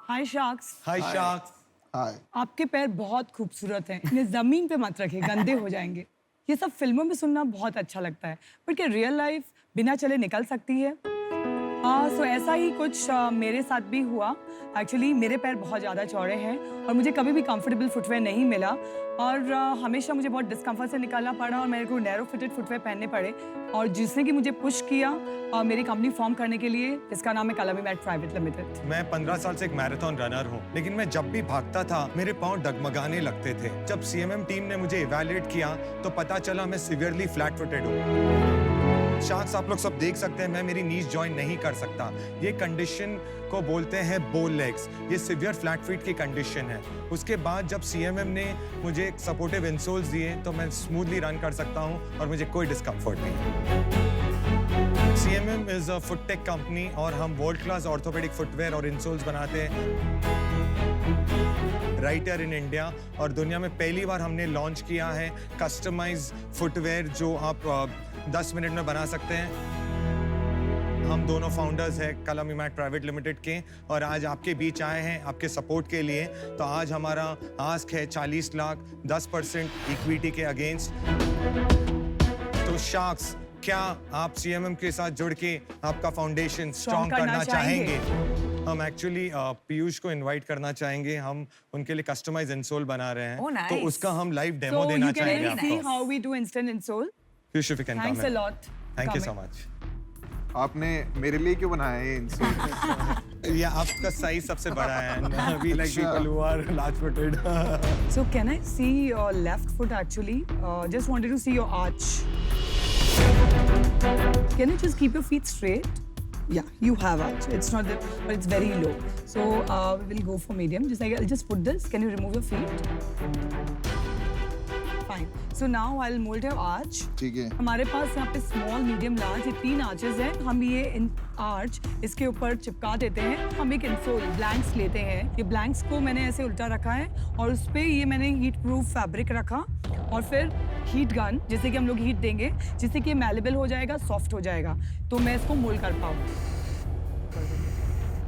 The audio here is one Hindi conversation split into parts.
हाय शार्क्स। हाय शार्क्स। हाय। आपके पैर बहुत खूबसूरत हैं, इन्हें जमीन पे मत रखिए, गंदे हो जाएंगे। ये सब फिल्मों में सुनना बहुत अच्छा लगता है, पर क्या रियल लाइफ बिना चले निकल सकती है? सो ऐसा ही कुछ मेरे साथ भी हुआ। एक्चुअली मेरे पैर बहुत ज़्यादा चौड़े हैं और मुझे कभी भी कंफर्टेबल फुटवेयर नहीं मिला और हमेशा मुझे बहुत डिस्कम्फर्ट से निकालना पड़ा और मेरे को नैरो फिटेड फुटवेयर पहनने पड़े और जिसने कि मुझे पुश किया मेरी कंपनी फॉर्म करने के लिए, इसका नाम है कलमी मैट प्राइवेट लिमिटेड। मैं 15 साल से एक मैराथन रनर हूँ, लेकिन मैं जब भी भागता था मेरे पाँव डगमगाने लगते थे। जब CMM टीम ने मुझे इवैल्यूएट किया तो पता चला मैं सीवियरली फ्लैट फुटेड हूँ। शार्क्स, आप लोग सब देख सकते हैं मैं मेरी नीज जॉइन नहीं कर सकता। ये कंडीशन को बोलते हैं बोल लेग्स। ये सिवियर फ्लैट फीट की कंडीशन है। उसके बाद जब CMM ने मुझे सपोर्टिव इंसोल्स दिए तो मैं स्मूथली रन कर सकता हूँ और मुझे कोई डिस्कम्फर्ट नहीं। CMM is a foot tech company और हम वर्ल्ड क्लास ऑर्थोपेडिक फुटवेयर और इंसोल्स बनाते हैं राइट हियर इन इंडिया, और दुनिया में पहली बार हमने लॉन्च किया है कस्टमाइज फुटवेयर जो आप 10 मिनट में बना सकते हैं। हम दोनों फाउंडर्स हैं कलमी मैट प्राइवेट लिमिटेड के और आज आपके बीच आए हैं आपके सपोर्ट के लिए। तो आज हमारा आस्क है 40 लाख 10% इक्विटी के अगेंस्ट। तो शार्क्स, क्या आप CMM के साथ जुड़ के आपका फाउंडेशन स्ट्रॉन्ग करना चाहेंगे? हम एक्चुअली पीयूष को इनवाइट करना चाहेंगे। हम उनके लिए कस्टमाइज इंसोल बना रहे हैं। Oh, nice. तो उसका हम लाइव डेमो देना चाहेंगे आपको। See how we do instant insole. Piyush, if you can come Thanks a in. lot. Thank you so Coming. much. आपने मेरे लिए क्यों बनाया है इंसोल? या आपका साइज सबसे बड़ा है। We like अच्छा। people who are large footed. So can I see your left foot actually? Just wanted to see your arch. Can you just keep your feet straight? Yeah, you have arch. It's not that, but it's very low. So we will go for medium. Just like I'll just put this. Can you remove your feet? Fine. So now I'll mold your arch. ठीक है। हमारे पास यहाँ पे स्मॉल, मीडियम, लार्ज, ये 3 आर्चेस हैं। हम ये आर्च इसके ऊपर चिपका देते हैं। हम एक इंसोल ब्लैंक्स लेते हैं। ये ब्लैंक्स को मैंने ऐसे उल्टा रखा है और उस पे ये मैंने हीट प्रूफ फैब्रिक रखा और फिर हीट गन, जिससे कि हम लोग हीट देंगे, जिससे कि ये मैलेबल हो जाएगा, सॉफ्ट हो जाएगा, तो मैं इसको मोल्ड कर पाऊँ।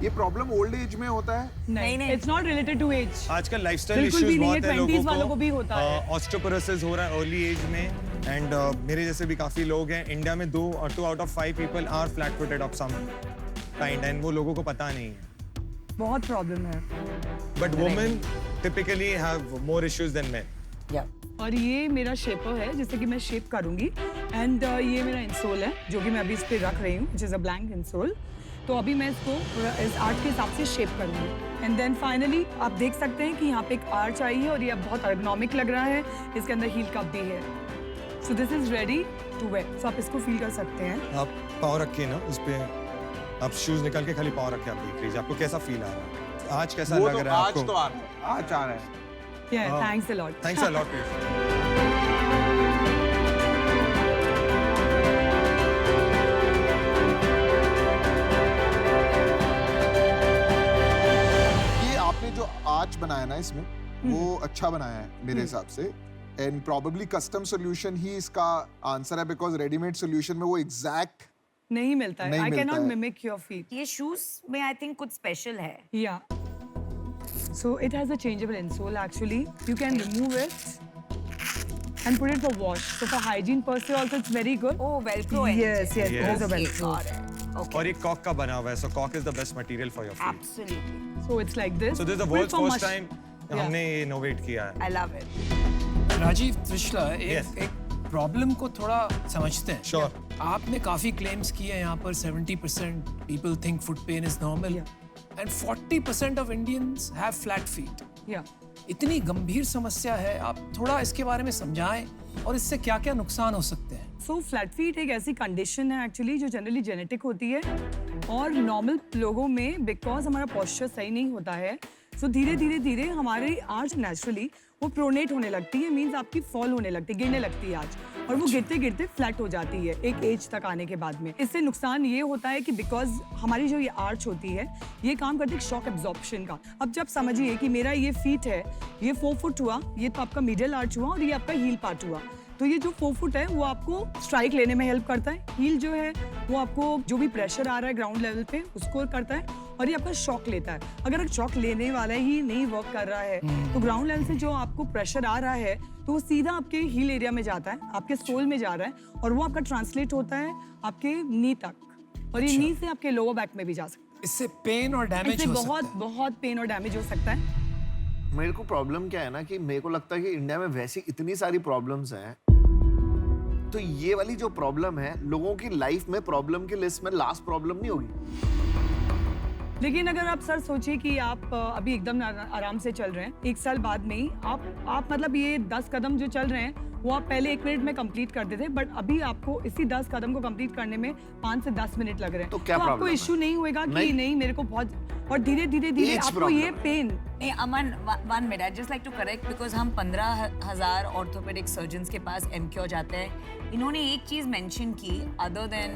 ये प्रॉब्लम ओल्ड एज में होता है? नहीं, it's not related to age. आजकल लाइफस्टाइल बिल्कुल इश्यूज भी नहीं है, बहुत है 20s वालों लोगों को भी होता है। ऑस्टियोपोरोसिस हो रहा है अर्ली एज में एंड मेरे जैसे भी काफी लोग हैं। इंडिया में 2 out of 5 people are flat footed of some kind and वो लोगों को पता नहीं है। बहुत प्रॉब्लम है। But women typically have more issues than men. और ये मेरा शेपर है जिससे कि मैं शेप करूंगी एंड ये मेरा इंसोल है जो कि मैं अभी इस पे रख रही हूँ, which is a blank insole। तो अभी मैं इसको इस आर्ट के हिसाब से शेप करूंगी एंड देन फाइनली आप देख सकते हैं कि यहाँ पे एक आर्च आई है और ये अब बहुत एर्गोनॉमिक लग रहा है। इसके अंदर हील कप भी है। So this is ready to wear. So आप इसको फील कर सकते हैं। आप पाँव रखिए ना उस पे, आप शूज निकाल के खाली पाँव रखे, आप देख लीजिए आपको कैसा फील आ रहा है। आज कैसा लग रहा है आपको? आज तो आ रहा है। आज आ रहा है। Yeah, thanks a lot. Thanks a lot. आपने जो आर्च बनाया ना इसमें वो अच्छा बनाया है मेरे हिसाब से एंड प्रोबेबली कस्टम सॉल्यूशन ही इसका आंसर है बिकॉज रेडीमेड सॉल्यूशन में वो एग्जैक्ट नहीं मिलता है। नहीं I मिलता cannot है। mimic your feet. ये शूज में आई थिंक कुछ स्पेशल है। Yeah. So it has a changeable insole actually. You can remove it and put it for wash. So for hygiene per se also it's very good. Oh velcro है। Yes, yes, it is a velcro. Okay. और ये कॉक का बना हुआ है, सो कॉक is the best material for your feet. Absolutely. So it's like this. So this is the Put it world's for first mush- time हमने ये इनोवेट किया है। I love it. Rajiv Trishala, Yes. एक प्रॉब्लम को थोड़ा समझते हैं। Sure. आपने काफी क्लेम्स किए हैं यहाँ पर 70% people think foot pain is normal and 40% of Indians have flat feet. Yeah. इतनी गंभीर समस्या है, आप थोड़ा इसके बारे में समझाएं और इससे क्या-क्या नुकसान हो सकते हैं। सो फ्लैट फीट एक ऐसी कंडीशन है एक्चुअली जो जनरली जेनेटिक होती है और नॉर्मल लोगों में बिकॉज हमारा पोस्चर सही नहीं होता है, सो धीरे धीरे हमारी आर्च नेचुरली वो प्रोनेट होने लगती है, मीन्स आपकी फॉल होने लगती है, गिरने लगती है आर्च, और वो गिरते गिरते फ्लैट हो जाती है एक एज तक आने के बाद में। इससे नुकसान ये होता है कि बिकॉज हमारी जो ये आर्च होती है ये काम करती है शॉक एब्जॉर्प्शन का। अब जब समझिए कि मेरा ये फीट है, ये 4 फुट हुआ, ये तो आपका मिडिल आर्च हुआ और ये आपका हील पार्ट हुआ। तो ये जो 4 फुट है वो आपको स्ट्राइक लेने में हेल्प करता है। हील जो है वो आपको जो भी प्रेशर आ रहा है ग्राउंड लेवल पे उसको करता है और ये आपका शॉक लेता है। अगर शॉक लेने वाला ही नहीं वर्क कर रहा है तो ग्राउंड लेवल से जो आपको प्रेशर आ रहा है तो वो सीधा आपके हील एरिया में जाता है, आपके सोल में जा रहा है और वो आपका ट्रांसलेट होता है आपके नी तक और ये नी से आपके लोअर बैक में भी जा सकता है। इससे पेन और डैमेज इससे हो सकता बहुत है। बहुत पेन और डैमेज हो सकता है। मेरे को प्रॉब्लम क्या है ना कि मेरे को लगता है कि इंडिया में वैसी इतनी सारी प्रॉब्लम्स हैं, तो ये वाली जो प्रॉब्लम है लोगों की लाइफ में प्रॉब्लम की लिस्ट में लास्ट प्रॉब्लम नहीं होगी। लेकिन अगर आप सर सोचिए कि आप अभी एकदम आराम से चल रहे हैं, 1 साल बाद में ही आप मतलब ये 10 कदम जो चल रहे हैं वो आप पहले 1 मिनट में कंप्लीट करते थे, बट अभी आपको इसी 10 कदम को कंप्लीट करने में 5 से 10 मिनट लग रहे हैं। तो क्या आपको प्रॉब्लम है? इशू नहीं होएगा कि नहीं मेरे को बहुत, और धीरे धीरे Age आपको problem ये है। पेन। नहीं Aman, 1 minute, I just like to correct because हम 15,000 ऑर्थोपेडिक सर्जन्स के पास एमक्योर जाते हैं। इन्होंने एक चीज मेंशन की other than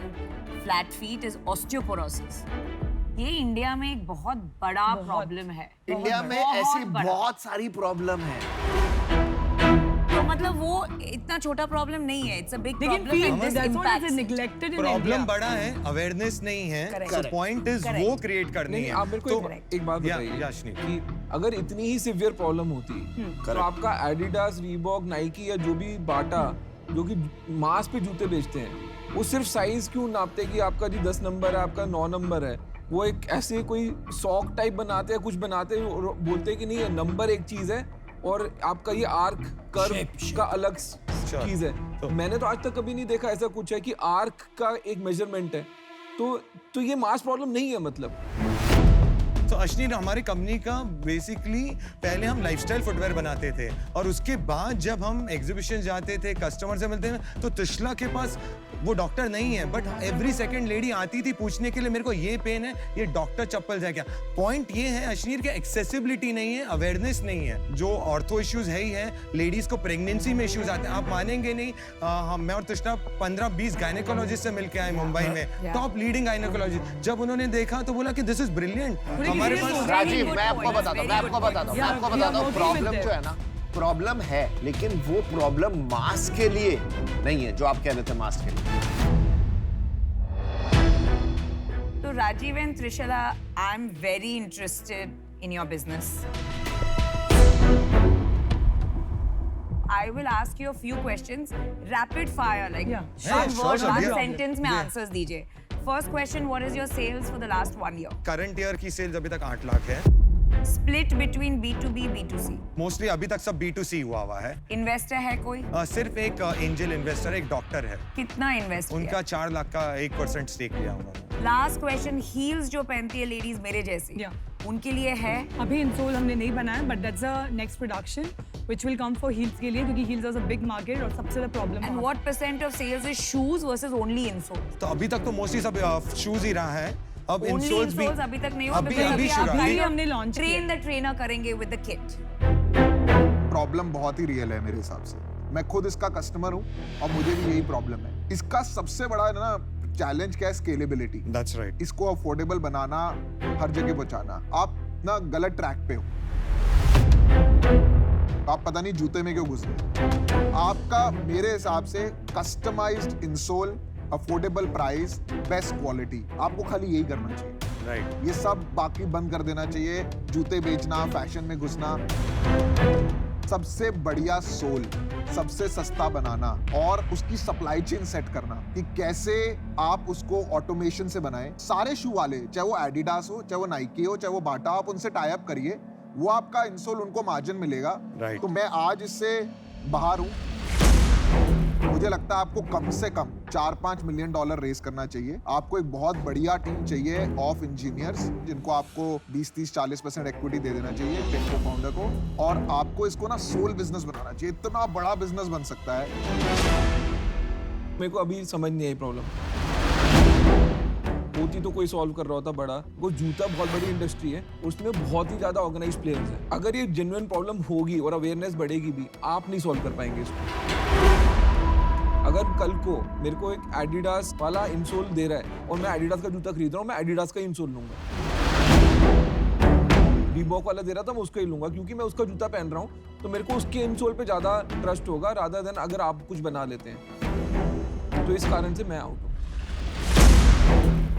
flat feet is osteoporosis. ये इंडिया में एक बहुत बड़ा प्रॉब्लम है। इंडिया में बहुत ऐसी बड़ा। बहुत सारी प्रॉब्लम है। तो मतलब वो इतना छोटा प्रॉब्लम नहीं है, इट्स अ बिग लेकिन problem and this that's what is impacts. neglected in problem India। बड़ा है, अवेयरनेस नहीं है। Correct. So point is Correct. वो क्रिएट करनी नहीं है। आप मेरे को एक बात या- बताइए याशनी। कि अगर इतनी ही सिवियर प्रॉब्लम होती तो आपका एडिडास, रीबॉक, नाइकी या जो भी बाटा जो कि मास पे जूते बेचते हैं वो सिर्फ साइज क्यों नापते कि आपका जी 10 नंबर है, आपका 9 नंबर है। वो एक ऐसे कोई सॉक टाइप बनाते हैं, कुछ बनाते हैं और बोलते हैं कि नहीं ये नंबर एक चीज है और आपका ये आर्क कर्व Shape. का अलग चीज है। तो- मैंने तो आज तक कभी नहीं देखा ऐसा कुछ है कि आर्क का एक मेजरमेंट है। तो ये मास प्रॉब्लम नहीं है मतलब। तो अश्नी हमारी कंपनी का बेसिकली पहले हम लाइफस्टाइल फुटवेयर बनाते थे और उसके बाद जब हम एग्जीबिशन जाते थे, कस्टमर से मिलते हैं, तो तुशला के पास वो डॉक्टर नहीं है, बट एवरी सेकंड लेडी आती थी पूछने के लिए मेरे को ये पेन है, ये डॉक्टर चप्पल जाए क्या। पॉइंट ये है अश्नीर के एक्सेसिबिलिटी नहीं है, अवेयरनेस नहीं है। जो ऑर्थो इश्यूज है ही है, लेडीज को प्रेगनेंसी में इश्यूज आते हैं। आप मानेंगे नहीं, मैं और तुष्णा 15-20 गायनेकोलॉजिस्ट से मिलके आए मुंबई में, टॉप लीडिंग गायनेकोलॉजिस्ट। जब उन्होंने देखा तो बोला कि दिस इज ब्रिलियंट। हमारे पास राजीव, मैं आपको बताता हूँ प्रॉब्लम जो है ना, प्रॉब्लम है लेकिन वो प्रॉब्लम मास के लिए नहीं है जो आप कह रहे थे मास के लिए। So Rajiv and Trishula, I'm very interested in your business. I will ask you a few questions, rapid fire, like Yeah. one sure, word, sure, one yeah. sentence में answers दीजिए. First question, what is your sales for the last 1 year? Current year की सेल्स अभी तक 8 लाख है। Split between B2B, B2C. Mostly अभी तक सब B2C हुआ है। Investor है कोई? सिर्फ एक एंजल इन्वेस्टर, एक डॉक्टर है, कितना इन्वेस्ट उनका 4 लाख का 1% स्टेक लिया उन्होंने। लास्ट क्वेश्चन, हील्स जो पहनती है लेडीज मेरे जैसी, Yeah. उनके लिए है? अभी इंसोल हमने नहीं बनाया, but that's a next production which will come for heels के लिए, क्योंकि heels is a big market और सबसे ज्यादा problem and what percent of sales is shoes versus only insoles? तो अभी तक तो मोस्टली सब शूज ही रहा है। अब ओनली इंसोल्स भी इंसोल्स अभी तक नहीं हुआ, अभी because अभी आप शुरू अभी ट्रेन हमने launch ट्रेन द ट्रेनर करेंगे विद द किट। प्रॉब्लम बहुत ही रियल है मेरे हिसाब से। मैं खुद इसका कस्टमर हूँ और मुझे भी यही प्रॉब्लम है। इसका सबसे बड़ा ना चैलेंज क्या है? स्केलेबिलिटी। That's right. इसको अफोर्डेबल बनाना, हर जगह पहुंचाना। आप ना गलत ट्रैक पे हो, आप पता नहीं जूते में क्यों घुस गए। आपका मेरे हिसाब से customised insole, affordable price, best quality, आपको खाली यही करना चाहिए। राइट। ये सब बाकी बंद कर देना चाहिए। जूते बेचना, फैशन में घुसना। सबसे बढ़िया सोल, सबसे सस्ता बनाना और उसकी सप्लाई चेन सेट करना कि कैसे आप उसको ऑटोमेशन से बनाएं। सारे शू वाले, चाहे वो एडिडास हो, चाहे वो नाइकी हो, चाहे वो बाटा, आप उनसे टाई अप करिए, वो आपका इंसोल उनको मार्जिन मिलेगा। Right. तो मैं आज इससे बाहर हूँ। मुझे लगता है आपको कम से कम $4-5 मिलियन रेज करना चाहिए। आपको एक बहुत बढ़िया टीम चाहिए ऑफ इंजीनियर्स, जिनको आपको 20-30-40% इक्विटी दे देना चाहिए टेक फाउंडर को, और आपको इसको ना सोल बिजनेस बनाना चाहिए। इतना बड़ा बिजनेस बन सकता है। मेरे को अभी समझ नहीं आई प्रॉब्लम। होती तो कोई सॉल्व कर रहा होता बड़ा। वो जूता बहुत बड़ी इंडस्ट्री है, उसमें बहुत ही ज्यादा ऑर्गेनाइज प्लेयर्स हैं। अगर ये जेन्युइन प्रॉब्लम होगी और अवेयरनेस बढ़ेगी भी, आप नहीं सॉल्व कर पाएंगे इसको। अगर कल को मेरे को एक एडिडास वाला इंसोल दे रहा है और मैं एडिडास का जूता खरीद रहा हूँ, मैं एडिडास का इंसोल लूंगा। रीबॉक वाला दे रहा था मैं उसका ही लूंगा, क्योंकि मैं उसका जूता पहन रहा हूँ तो मेरे को उसके इनसोल पे ज्यादा ट्रस्ट होगा रादर देन अगर आप कुछ बना लेते हैं। तो इस कारण से मैं आउट हूँ।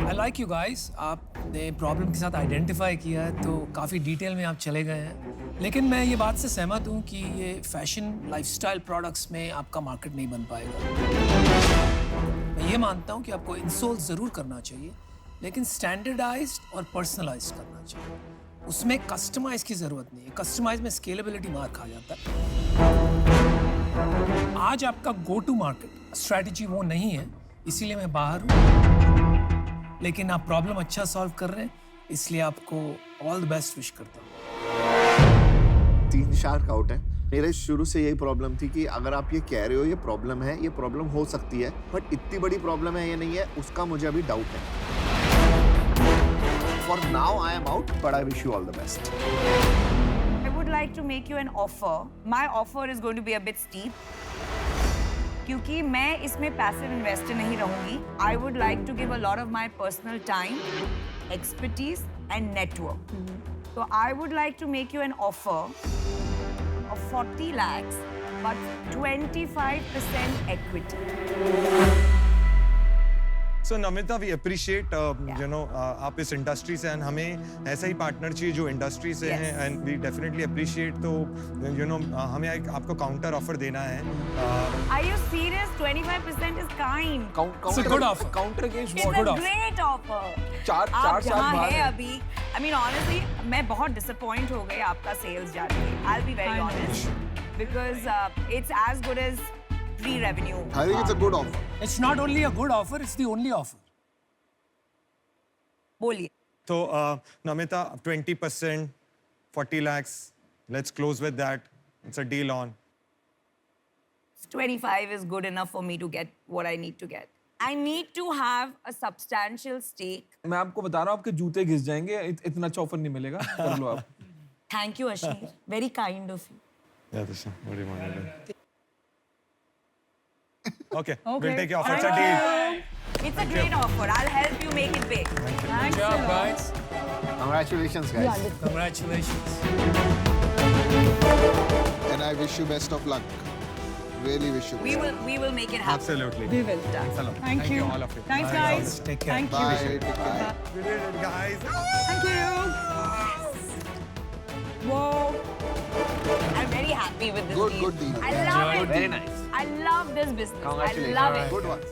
I like you guys. आपने प्रॉब्लम के साथ आइडेंटिफाई किया है तो काफ़ी डिटेल में आप चले गए हैं, लेकिन मैं ये बात से सहमत हूँ कि ये फैशन लाइफस्टाइल प्रोडक्ट्स में आपका मार्केट नहीं बन पाएगा। मैं ये मानता हूँ कि आपको इंसोल ज़रूर करना चाहिए, लेकिन स्टैंडर्डाइज्ड और पर्सनलाइज्ड करना चाहिए। उसमें कस्टमाइज की ज़रूरत नहीं है। कस्टमाइज में स्केलेबिलिटी मार खा जाता है। आज आपका गो टू मार्केट स्ट्रैटेजी वो नहीं है, इसीलिए मैं बाहर हूँ, लेकिन आप प्रॉब्लम अच्छा सॉल्व कर रहे हैं, इसलिए आपको ऑल द बेस्ट विश करता हूँ। 3 शार्क आउट है। मेरे शुरू से यही प्रॉब्लम थी कि अगर आप ये कह रहे हो ये प्रॉब्लम है, ये प्रॉब्लम हो सकती है, बट इतनी बड़ी प्रॉब्लम है ये नहीं है, उसका मुझे अभी डाउट है। For now I am out, but I wish you all the best. I would like to make you an offer. My offer is going to be a bit steep. क्योंकि मैं इसमें passive investor नहीं रहूंगी. I would like to give a lot of my personal time, expertise and network. So I would like to make you an offer of 40 lakhs, but 25% equity. So Namita, we appreciate you know आप इस इंडस्ट्री से and हमें ऐसा ही पार्टनर चाहिए जो इंडस्ट्री से हैं, and we definitely appreciate। तो you know हमें एक आपको काउंटर ऑफर देना है। Are you serious? 25% is kind. It's a good offer. Counter against It's what? a great offer. चार आप साल जहाँ बाद हैं अभी, I mean honestly, मैं बहुत disappoint हो गई आपका sales जान के. I'll be very honest, because it's as good as pre-revenue. I think it's a good offer. It's not only a good offer, it's the only offer. बोलिए. तो Namita, 20%, 40 lakhs, let's close with that। It's a deal on। 25 is good enough for me to get what I need to get. I need to have a substantial stake. मैं आपको बता रहा हूँ आपके जूते घिस जाएंगे, इतना अच्छा ऑफर नहीं मिलेगा। कर लो आप। Thank you, Ashneer. Very kind of you. Yeah, Disha, what do you want to do? Okay, Okay. we'll take your offer। It's a Thank deal। you. It's a great offer. I'll help you make it big. Thanks Good a job, lot. guys. Congratulations, guys. Congratulations. And I wish you best of luck. Really wish you We best. will make it happen. Absolutely। We will. Thanks a lot। Thank you. all of you। Thanks, Bye, guys. guys. Take care. Thank Bye. you. Take care. We did it, guys। Thank you. Whoa. I'm very happy with this Good, deal. good deal. I love it. Very nice. I love this business. Congratulations. I love it. Good one.